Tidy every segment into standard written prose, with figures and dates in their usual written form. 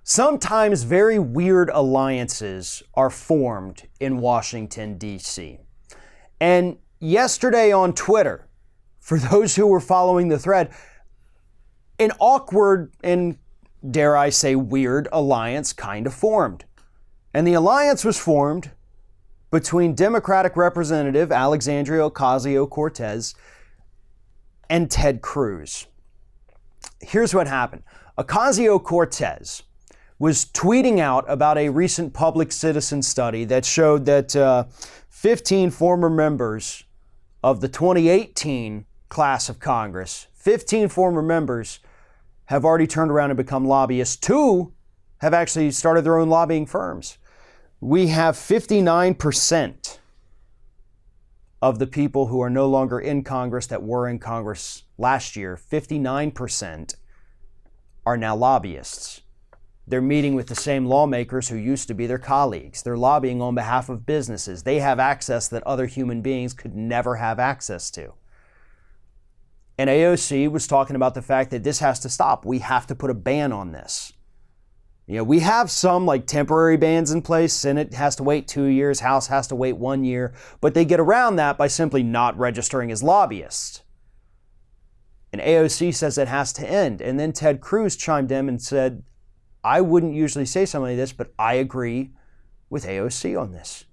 Sometimes very weird alliances are formed in Washington, D.C. And yesterday on Twitter, for those who were following the thread, an awkward and, dare I say, weird alliance kind of formed. And the alliance was formed between Democratic Representative Alexandria Ocasio-Cortez and Ted Cruz. Here's what happened. Ocasio-Cortez was tweeting out about a recent public citizen study that showed that 15 former members of the 2018 class of Congress, 15 former members have already turned around and become lobbyists. 2 have actually started their own lobbying firms. We have 59% of the people who are no longer in Congress that were in Congress last year. 59% are now lobbyists. They're meeting with the same lawmakers who used to be their colleagues. They're lobbying on behalf of businesses. They have access that other human beings could never have access to. And AOC was talking about the fact that this has to stop. We have to put a ban on this. You know, we have some like temporary bans in place. Senate has to wait 2 years. House has to wait 1 year. But they get around that by simply not registering as lobbyists. And AOC says it has to end. And then Ted Cruz chimed in and said, I wouldn't usually say something like this, but I agree with AOC on this.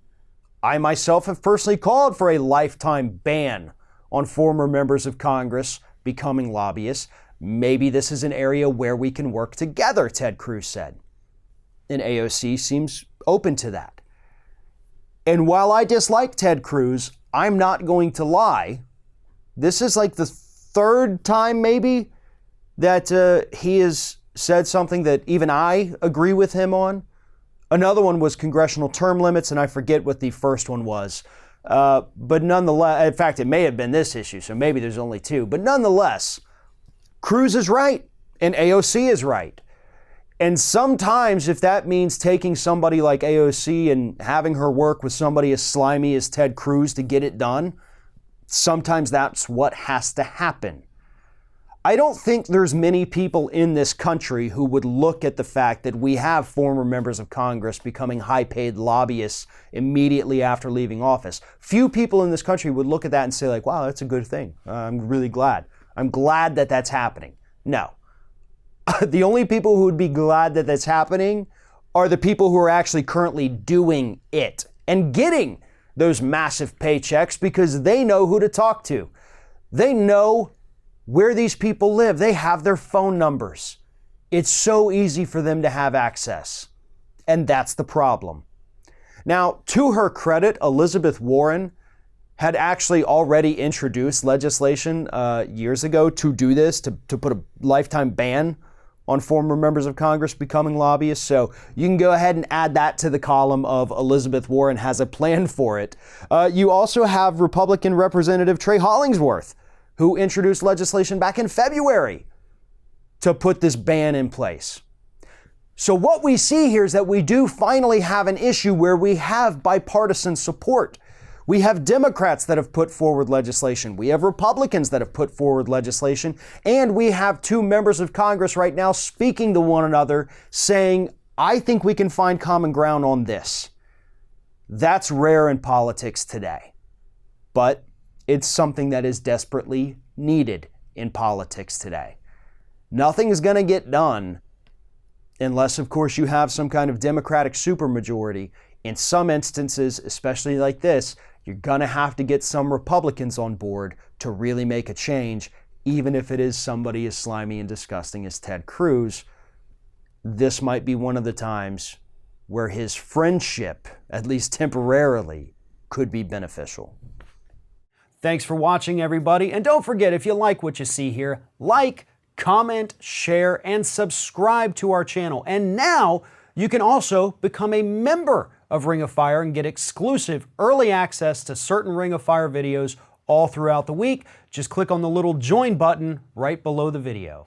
I myself have personally called for a lifetime ban on former members of Congress becoming lobbyists. Maybe this is an area where we can work together, Ted Cruz said. And AOC seems open to that. And while I dislike Ted Cruz, I'm not going to lie. This is like the third time maybe that he has said something that even I agree with him on. Another one was congressional term limits, and I forget what the first one was. But nonetheless, in fact, it may have been this issue, so maybe there's only 2. But nonetheless, Cruz is right, and AOC is right. And sometimes if that means taking somebody like AOC and having her work with somebody as slimy as Ted Cruz to get it done, sometimes that's what has to happen. I don't think there's many people in this country who would look at the fact that we have former members of Congress becoming high-paid lobbyists immediately after leaving office. Few people in this country would look at that and say like, wow, that's a good thing. I'm really glad. I'm glad that that's happening. No. The only people who would be glad that that's happening are the people who are actually currently doing it and getting those massive paychecks because they know who to talk to. They know where these people live. They have their phone numbers. It's so easy for them to have access. And that's the problem. Now, to her credit, Elizabeth Warren had actually already introduced legislation years ago to do this, to put a lifetime ban on former members of Congress becoming lobbyists. So you can go ahead and add that to the column of Elizabeth Warren has a plan for it. You also have Republican Representative Trey Hollingsworth, who introduced legislation back in February to put this ban in place. So what we see here is that we do finally have an issue where we have bipartisan support. We have Democrats that have put forward legislation. We have Republicans that have put forward legislation. And we have 2 members of Congress right now speaking to one another saying, I think we can find common ground on this. That's rare in politics today. But it's something that is desperately needed in politics today. Nothing is going to get done unless, of course, you have some kind of Democratic supermajority. In some instances, especially like this, you're going to have to get some Republicans on board to really make a change, even if it is somebody as slimy and disgusting as Ted Cruz. This might be one of the times where his friendship, at least temporarily, could be beneficial. Thanks for watching, everybody. And don't forget, if you like what you see here, like, comment, share, and subscribe to our channel. And now you can also become a member of Ring of Fire and get exclusive early access to certain Ring of Fire videos all throughout the week. Just click on the little join button right below the video.